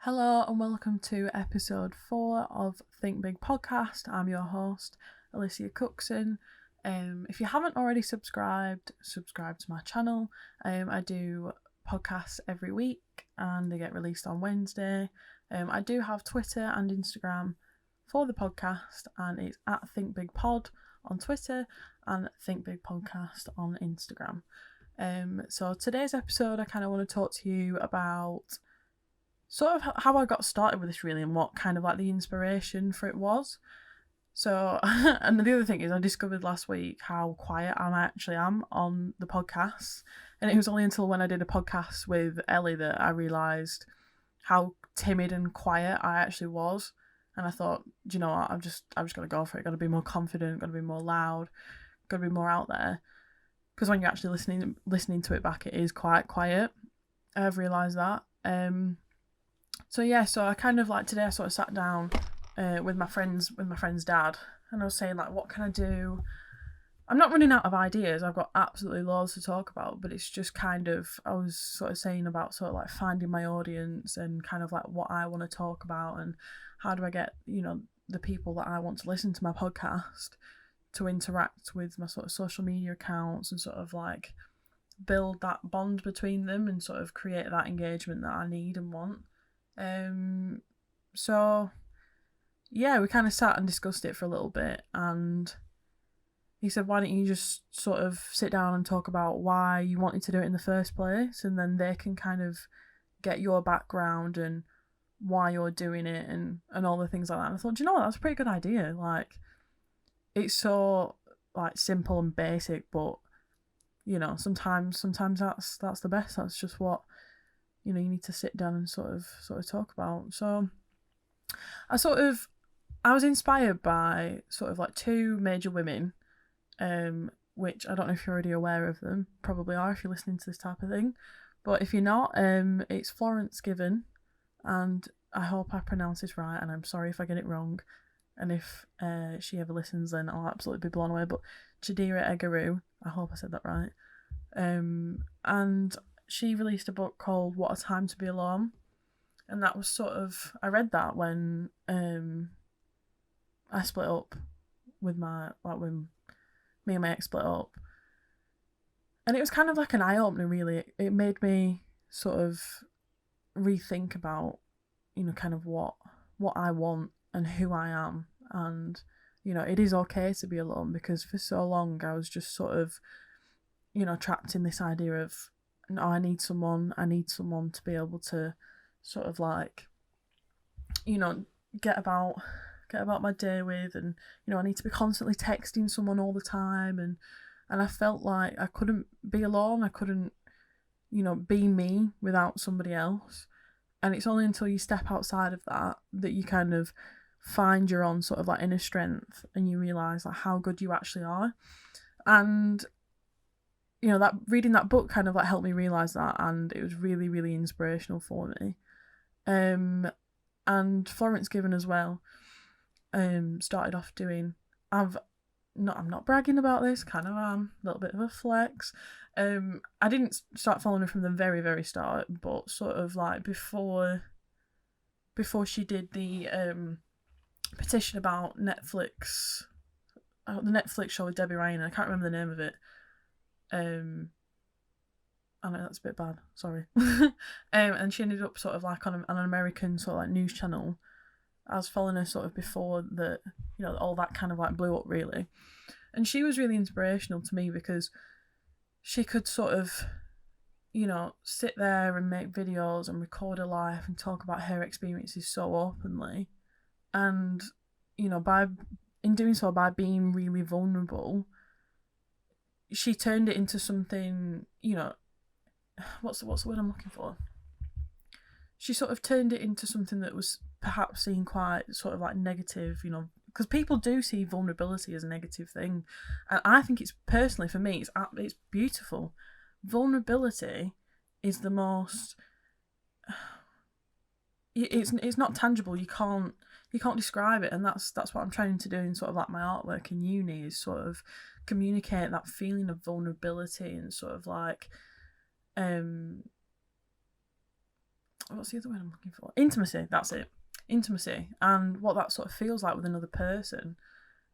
Hello and welcome to episode 4 of Think Big Podcast. I'm your host, Alicia Cookson. If you haven't already subscribe to my channel. I do podcasts every week and they get released on Wednesday. I do have Twitter and Instagram for the podcast, and it's at Think Big Pod on Twitter and Think Big Podcast on Instagram. So today's episode, I kind of want to talk to you about sort of how I got started with this really, and what kind of like the inspiration for it was. So, and the other thing is I discovered last week how quiet I actually am on the podcast. And it was only until when I did a podcast with Ellie that I realised how timid and quiet I actually was. And I thought, do you know what, I've just got to go for it. Got to be more confident, got to be more loud, got to be more out there. Because when you're actually listening to it back, it is quite quiet. I've realised that. So I kind of like today I sort of sat down with my friend's dad, and I was saying like, what can I do? I'm not running out of ideas. I've got absolutely loads to talk about, but it's just kind of, I was sort of saying about sort of like finding my audience and kind of like what I want to talk about and how do I get, the people that I want to listen to my podcast to interact with my sort of social media accounts and sort of like build that bond between them and sort of create that engagement that I need and want. We kind of sat and discussed it for a little bit, and he said, why don't you just sort of sit down and talk about why you wanted to do it in the first place, and then they can kind of get your background and why you're doing it and all the things like that. And I thought, do you know what, that's a pretty good idea. Like, it's so like simple and basic, but sometimes that's the best. That's just what you need to sit down and sort of talk about. So I was inspired by sort of like two major women, which I don't know if you're already aware of them. Probably are if you're listening to this type of thing. But if you're not, it's Florence Given, and I hope I pronounce this right, and I'm sorry if I get it wrong. And if she ever listens, then I'll absolutely be blown away. But Chidera Egaru, I hope I said that right. And she released a book called What a Time to Be Alone. And that was sort of, I read that when I split up with when me and my ex split up. And it was kind of like an eye-opener, really. It made me sort of rethink about, kind of what I want and who I am. And, it is okay to be alone, because for so long I was just sort of, trapped in this idea of, no, I need someone to be able to sort of like, get about my day with, and, I need to be constantly texting someone all the time, and I felt like I couldn't be alone, I couldn't, be me without somebody else. And it's only until you step outside of that you kind of find your own sort of like inner strength, and you realise like how good you actually are. And that reading that book kind of like helped me realise that, and it was really, really inspirational for me. And Florence Given as well, started off doing, I'm not bragging about this, kind of a little bit of a flex. I didn't start following her from the very, very start, but sort of like before she did the petition about Netflix, the Netflix show with Debbie Ryan, I can't remember the name of it. I know that's a bit bad, sorry. And she ended up sort of like on an American sort of like news channel. I was following her sort of before that, all that kind of like blew up really. And she was really inspirational to me because she could sort of, sit there and make videos and record her life and talk about her experiences so openly. And, in doing so, by being really vulnerable, she turned it into something, what's the word I'm looking for? She sort of turned it into something that was perhaps seen quite sort of like negative, because people do see vulnerability as a negative thing. And I think it's, personally for me, it's beautiful. Vulnerability is the most, it's not tangible. You can't describe it, and that's what I'm trying to do in sort of like my artwork in uni, is sort of communicate that feeling of vulnerability and sort of like what's the other word I'm looking for? Intimacy, that's it. Intimacy, and what that sort of feels like with another person.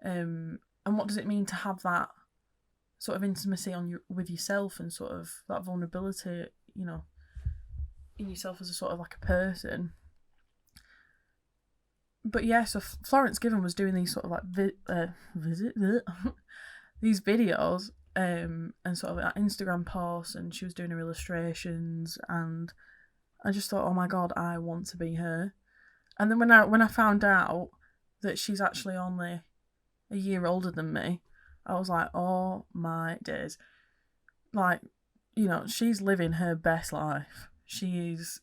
And what does it mean to have that sort of intimacy with yourself, and sort of that vulnerability, in yourself as a sort of like a person. But yeah, so Florence Given was doing these sort of like these videos, and sort of like Instagram posts, and she was doing her illustrations, and I just thought, oh my god, I want to be her. And then when I found out that she's actually only a year older than me, I was like, oh my days. Like, she's living her best life. She is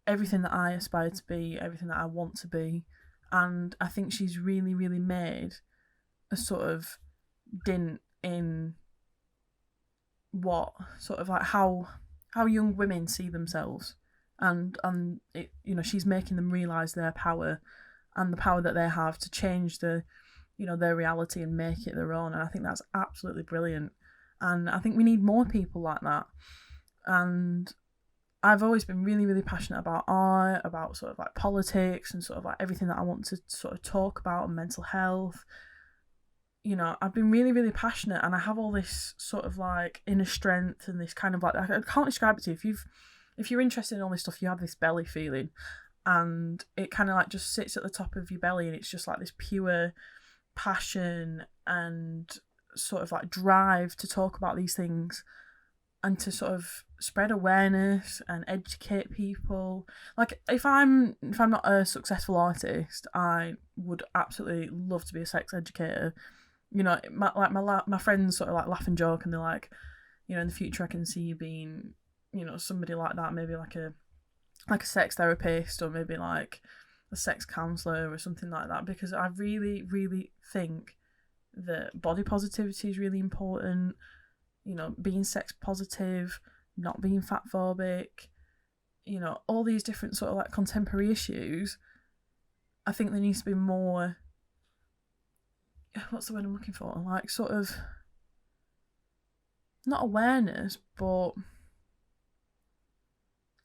everything that I aspire to be, everything that I want to be. And I think she's really, really made a sort of dint in what sort of like how young women see themselves, and it, she's making them realise their power, and the power that they have to change their reality and make it their own. And I think that's absolutely brilliant, and I think we need more people like that. And I've always been really, really passionate about art, about sort of like politics, and sort of like everything that I want to sort of talk about, and mental health. I've been really, really passionate, and I have all this sort of like inner strength, and this kind of like, I can't describe it to you. If you're interested in all this stuff, you have this belly feeling, and it kind of like just sits at the top of your belly, and it's just like this pure passion and sort of like drive to talk about these things, and to sort of spread awareness and educate people. Like, if I'm not a successful artist, I would absolutely love to be a sex educator. My friends sort of like laugh and joke, and they're like, in the future I can see you being, somebody like that, maybe like a sex therapist, or maybe like a sex counsellor or something like that, because I really, really think that body positivity is really important. Being sex positive, not being fat phobic, all these different sort of like contemporary issues. I think there needs to be more, what's the word I'm looking for? Like, sort of, not awareness, but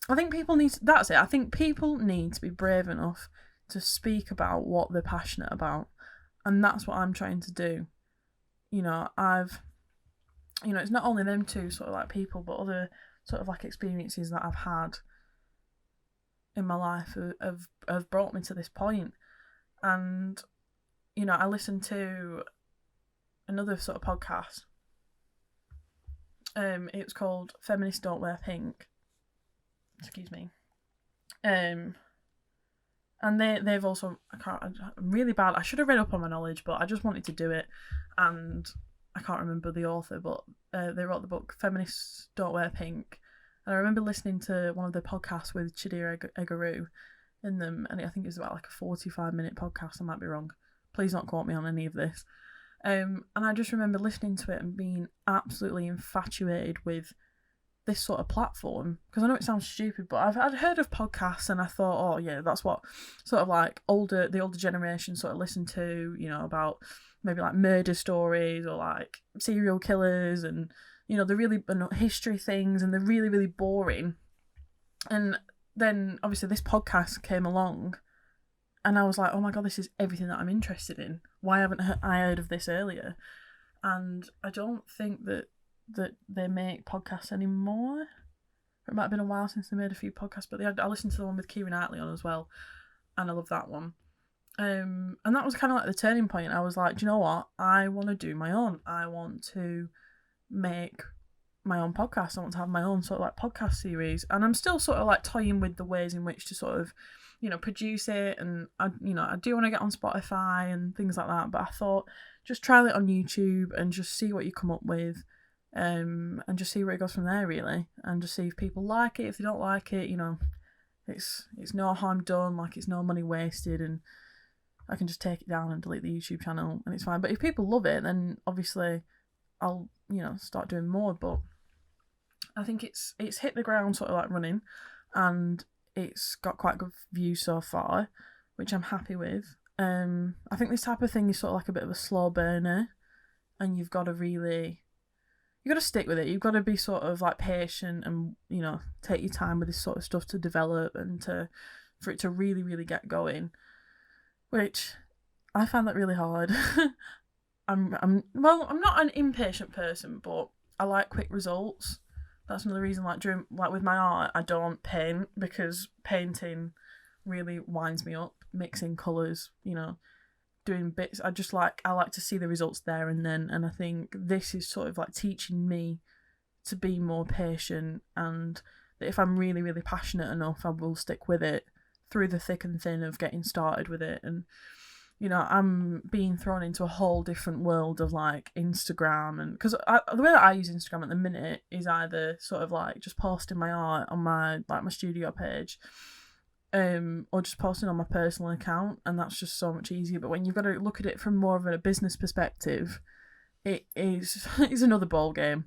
I think people need to, that's it. I think people need to be brave enough to speak about what they're passionate about. And that's what I'm trying to do. It's not only them two sort of like people, but other sort of like experiences that I've had in my life have brought me to this point. And, I listened to another sort of podcast. It was called Feminists Don't Wear Pink. Excuse me. And they've also, I'm really bad. I should have read up on my knowledge, but I just wanted to do it, and I can't remember the author, but they wrote the book Feminists Don't Wear Pink. And I remember listening to one of the podcasts with Chidera Egaru in them, and I think it was about like a 45-minute podcast. I might be wrong. Please don't quote me on any of this. And I just remember listening to it and being absolutely infatuated with this sort of platform, because I know it sounds stupid, but I'd heard of podcasts, and I thought, oh yeah, that's what sort of like the older generation sort of listen to, about maybe like murder stories, or like serial killers, and the really history things, and they're really, really boring. And then obviously this podcast came along, and I was like, oh my god, this is everything that I'm interested in. Why haven't I heard of this earlier? And I don't think that they make podcasts anymore. It might have been a while since they made a few podcasts, but I listened to the one with Keira Knightley on as well, and I love that one. And that was kind of like the turning point. I was like, do you know what? I want to do my own. I want to make my own podcast. I want to have my own sort of like podcast series, and I'm still sort of like toying with the ways in which to sort of, produce it. And I do want to get on Spotify and things like that, but I thought just trial it on YouTube and just see what you come up with. And just see where it goes from there, really, and just see if people like it. If they don't like it, it's no harm done. Like, it's no money wasted, and I can just take it down and delete the YouTube channel, and it's fine. But if people love it, then obviously I'll start doing more. But I think it's hit the ground sort of like running, and it's got quite good views so far, which I'm happy with. I think this type of thing is sort of like a bit of a slow burner, and you've got to really, you got to stick with it. You've got to be sort of like patient and, you know, take your time with this sort of stuff to develop and for it to really, really get going, which I find that really hard. I'm not an impatient person, but I like quick results. That's another reason, like with my art, I don't paint, because painting really winds me up. Mixing colours, you know, doing bits. I like to see the results there and then. And I think this is sort of like teaching me to be more patient, and that if I'm really, really passionate enough, I will stick with it through the thick and thin of getting started with it. And, you know, I'm being thrown into a whole different world of like Instagram, and because the way that I use Instagram at the minute is either sort of like just posting my art on my studio page, or just posting on my personal account, and that's just so much easier. But when you've got to look at it from more of a business perspective, it's another ball game.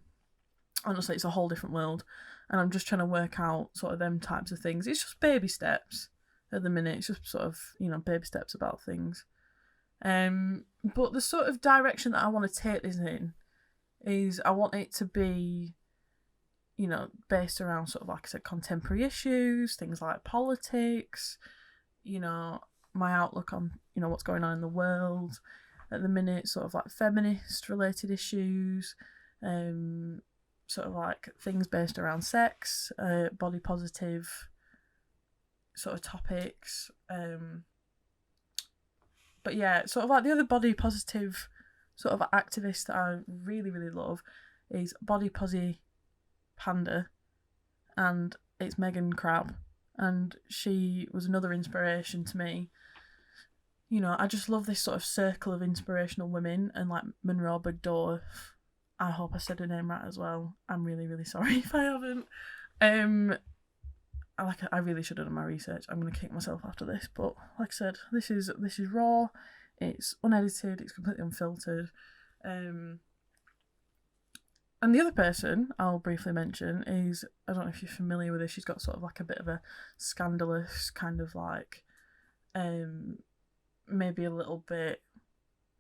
Honestly, it's a whole different world, and I'm just trying to work out sort of them types of things. It's just baby steps at the minute. It's just sort of, you know, baby steps about things. But the sort of direction that I want to take this in is I want it to be, you know, based around sort of, like I said, contemporary issues, things like politics, you know, my outlook on, you know, what's going on in the world at the minute, sort of like feminist related issues, sort of like things based around sex, body positive sort of topics, but yeah, sort of like the other body positive sort of activist that I really, really love is Body Posy Panda, and it's Megan Crab, and she was another inspiration to me. You know, I just love this sort of circle of inspirational women, and like Monroe Bergdorf, I hope I said her name right as well. I'm really, really sorry if I haven't. I really should have done my research. I'm gonna kick myself after this, but like I said, this is raw. It's unedited. It's completely unfiltered. And the other person I'll briefly mention is, I don't know if you're familiar with her. She's got sort of like a bit of a scandalous kind of like, maybe a little bit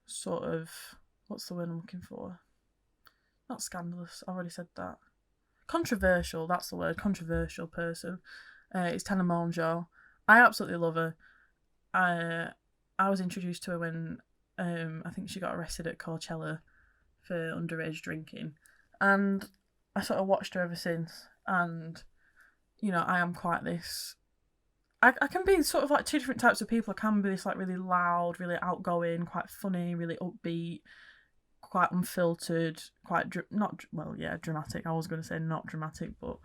sort of, what's the word I'm looking for? Not scandalous. I already said that. Controversial. That's the word. Controversial person. It's Tana Mongeau. I absolutely love her. I was introduced to her when I think she got arrested at Coachella for underage drinking, and I sort of watched her ever since. And, you know, I am quite this. I can be sort of like two different types of people. I can be this like really loud, really outgoing, quite funny, really upbeat, quite unfiltered, quite dramatic. I was going to say not dramatic, but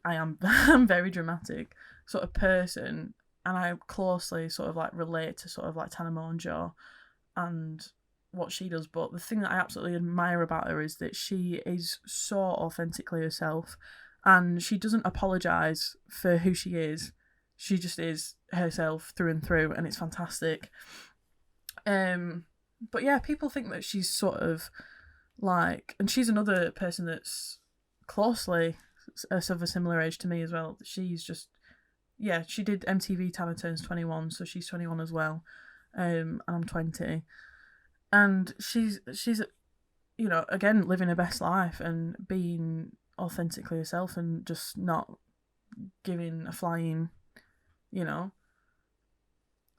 I am. I'm very dramatic sort of person, and I closely sort of like relate to sort of like Tana Mongeau and what she does. But the thing that I absolutely admire about her is that she is so authentically herself, and she doesn't apologise for who she is. She just is herself through and through, and it's fantastic. But yeah, people think that she's sort of like, and she's another person that's closely of a similar age to me as well. She's just, yeah, she did MTV Tana Turns 21, so she's 21 as well, and I'm 20, and she's you know, again, living her best life and being authentically herself and just not giving a flying, you know,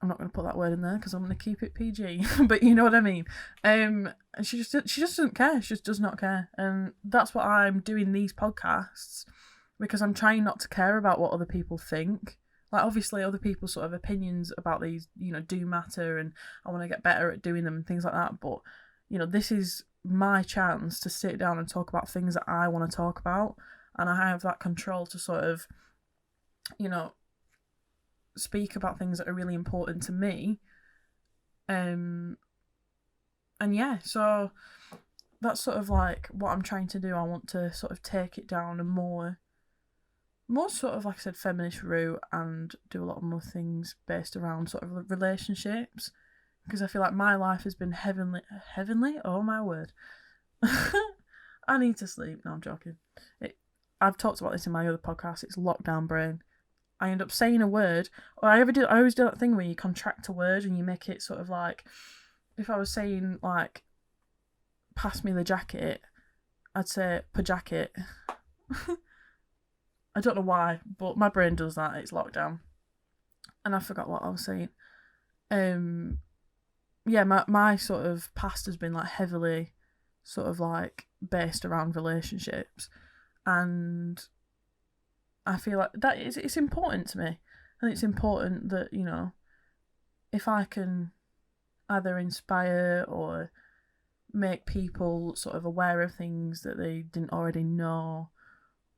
I'm not going to put that word in there because I'm going to keep it PG, but you know what I mean. And she just doesn't care. She just does not care, and that's what I'm doing these podcasts, because I'm trying not to care about what other people think. Like, obviously, other people's sort of opinions about these, you know, do matter, and I want to get better at doing them and things like that. But, you know, this is my chance to sit down and talk about things that I want to talk about, and I have that control to sort of, you know, speak about things that are really important to me. And yeah, so that's sort of like what I'm trying to do. I want to sort of take it down a more sort of, like I said, feminist route, and do a lot more things based around sort of relationships, because I feel like my life has been heavenly, oh my word. I need to sleep. No, I'm joking. I've talked about this in my other podcast. It's lockdown brain. I end up saying a word, or I always do that thing where you contract a word and you make it sort of like, if I was saying like, pass me the jacket, I'd say per jacket. I don't know why, but my brain does that. It's lockdown. And I forgot what I was saying. Yeah, my sort of past has been like heavily sort of like based around relationships, and I feel like that it's important to me, and it's important that, you know, if I can either inspire or make people sort of aware of things that they didn't already know,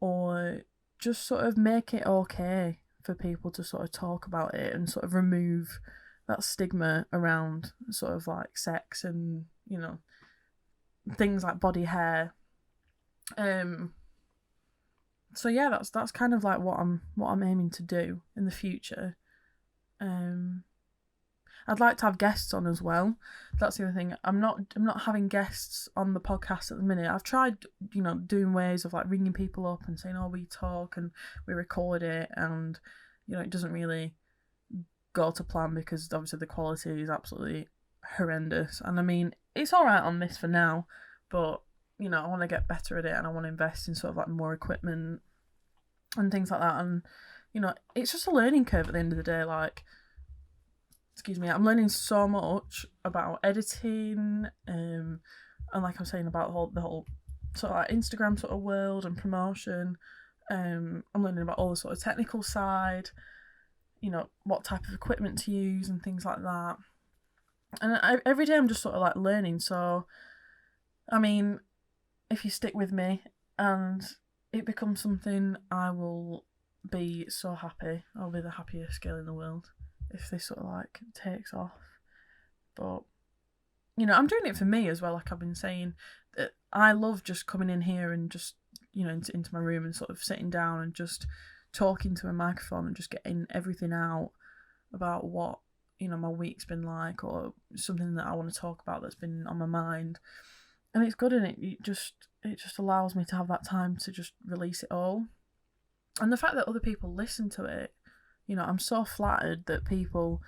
or just sort of make it okay for people to sort of talk about it and sort of remove that stigma around sort of like sex and, you know, things like body hair. So yeah, that's kind of like what I'm aiming to do in the future. I'd like to have guests on as well. That's the other thing. I'm not having guests on the podcast at the minute. I've tried, you know, doing ways of like ringing people up and saying, "Oh, we talk and we record it," and, you know, it doesn't really go to plan because obviously the quality is absolutely horrendous. And I mean, it's all right on this for now, but, you know, I want to get better at it, and I want to invest in sort of like more equipment and things like that. And, you know, it's just a learning curve at the end of the day. Like, excuse me, I'm learning so much about editing, and like I was saying about the whole sort of like Instagram sort of world and promotion. I'm learning about all the sort of technical side, you know, what type of equipment to use and things like that. And every day I'm just sort of like learning. So, I mean, if you stick with me and it becomes something, I will be so happy. I'll be the happiest girl in the world if this sort of like takes off. But, you know, I'm doing it for me as well. Like I've been saying, that I love just coming in here and just, you know, into my room and sort of sitting down and just talking to a microphone and just getting everything out about what, you know, my week's been like, or something that I want to talk about that's been on my mind. And it's good, and it just allows me to have that time to just release it all. And the fact that other people listen to it, you know, I'm so flattered that people,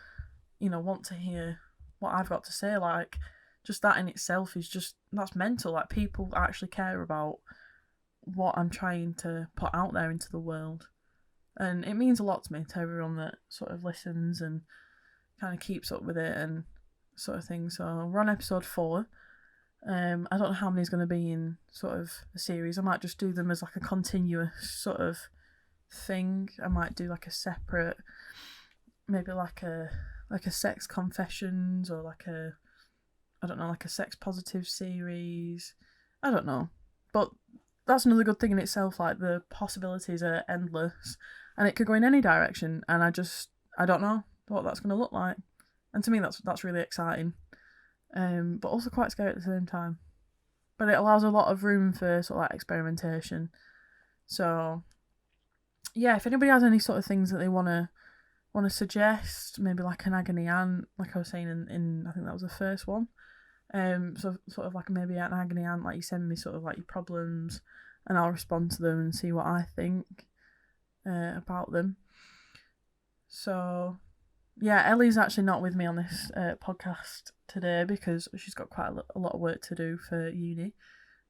you know, want to hear what I've got to say. Like, just that in itself is just, that's mental. Like, people actually care about what I'm trying to put out there into the world. And it means a lot to me, to everyone that sort of listens and kind of keeps up with it and sort of thing. So we're on episode 4. I don't know how many's going to be in sort of a series. I might just do them as like a continuous sort of thing. I might do like a separate, maybe like a sex confessions, or like a, I don't know, like a sex positive series. I don't know, but that's another good thing in itself. Like, the possibilities are endless, and it could go in any direction. And I don't know what that's going to look like. And to me, that's really exciting, but also quite scary at the same time. But it allows a lot of room for sort of like experimentation. So yeah, if anybody has any sort of things that they want to suggest, maybe like an agony aunt, like I was saying in I think that was the first one. So sort of like maybe an agony aunt, like you send me sort of like your problems, and I'll respond to them and see what I think about them. So yeah, Ellie's actually not with me on this podcast today because she's got quite a lot of work to do for uni,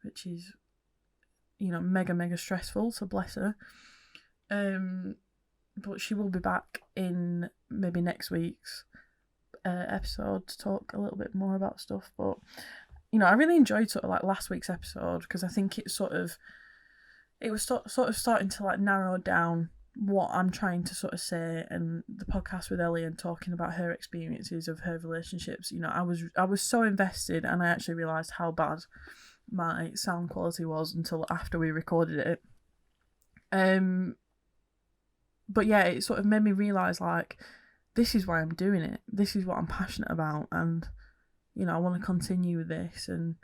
which is, you know, mega stressful. So bless her. But she will be back in maybe next week's episode to talk a little bit more about stuff. But, you know, I really enjoyed sort of like last week's episode because I think it was sort of starting to like narrow down what I'm trying to sort of say. And the podcast with Ellie and talking about her experiences of her relationships, you know, I was so invested, and I actually realised how bad my sound quality was until after we recorded it. But yeah, it sort of made me realise, like, this is why I'm doing it. This is what I'm passionate about, and, you know, I want to continue with this. And,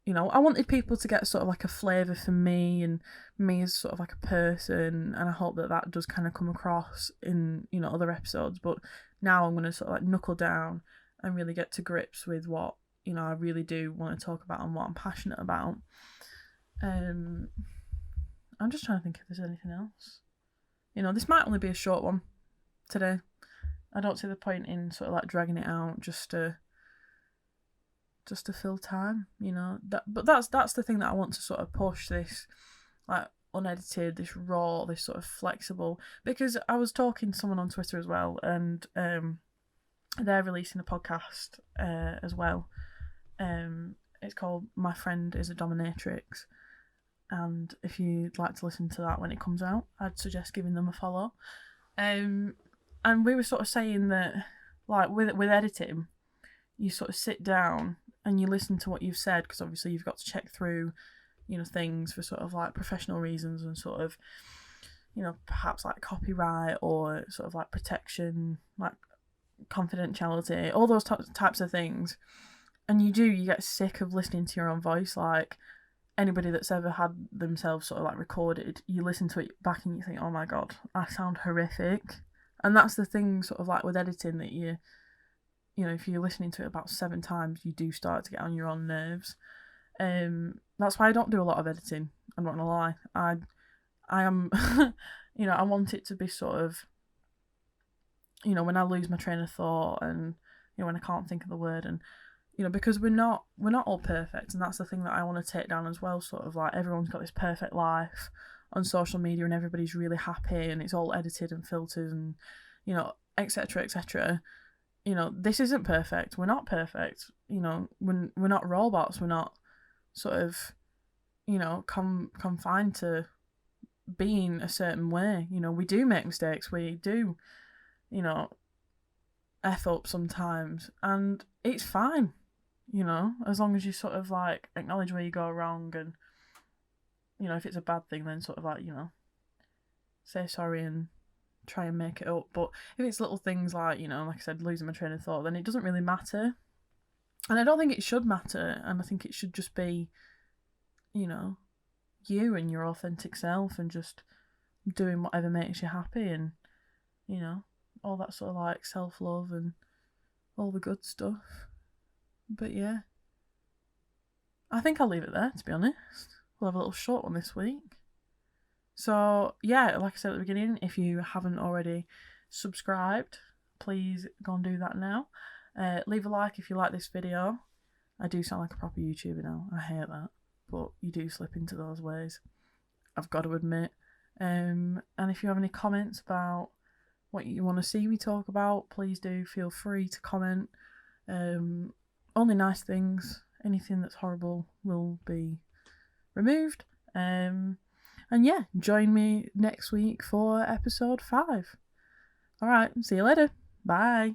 you know, I wanted people to get sort of like a flavour for me and me as sort of like a person, and I hope that does kind of come across in, you know, other episodes. But now I'm going to sort of like knuckle down and really get to grips with what, you know, I really do want to talk about and what I'm passionate about. I'm just trying to think if there's anything else. You know, this might only be a short one today. I don't see the point in sort of like dragging it out just to just to fill time, but that's the thing that I want to sort of push, this like unedited, this raw, this sort of flexible, because I was talking to someone on Twitter as well, and they're releasing a podcast as well. It's called My Friend is a Dominatrix, and if you'd like to listen to that when it comes out, I'd suggest giving them a follow. And we were sort of saying that, like, with editing, you sort of sit down and you listen to what you've said, because obviously you've got to check through, things for sort of like professional reasons and sort of, perhaps like copyright or sort of like protection, like confidentiality, all those types of things. And you get sick of listening to your own voice. Like, anybody that's ever had themselves sort of like recorded, you listen to it back and you think, oh my god, I sound horrific. And that's the thing sort of like with editing, that if you're listening to it about 7 times, you do start to get on your own nerves. That's why I don't do a lot of editing. I'm not gonna lie. I am, I want it to be sort of, when I lose my train of thought, and when I can't think of the word, and because we're not all perfect, and that's the thing that I want to take down as well. Sort of like, everyone's got this perfect life on social media, and everybody's really happy, and it's all edited and filtered, and etc. etc. This isn't perfect. We're not perfect. We're not robots. We're not sort of confined to being a certain way. We do make mistakes. We do F up sometimes, and it's fine. As long as you sort of like acknowledge where you go wrong, and if it's a bad thing, then sort of like say sorry and try and make it up. But if it's little things like like I said, losing my train of thought, then it doesn't really matter, and I don't think it should matter. And I think it should just be you and your authentic self, and just doing whatever makes you happy, and all that sort of like self-love and all the good stuff. But yeah, I think I'll leave it there, to be honest. We'll have a little short one this week. So yeah, like I said at the beginning, if you haven't already subscribed, please go and do that now. Leave a like if you like this video. I do sound like a proper YouTuber now. I hate that, but you do slip into those ways, I've got to admit. And if you have any comments about what you want to see me talk about, please do feel free to comment. Only nice things. Anything that's horrible will be removed. And yeah, join me next week for episode 5. Alright, see you later. Bye.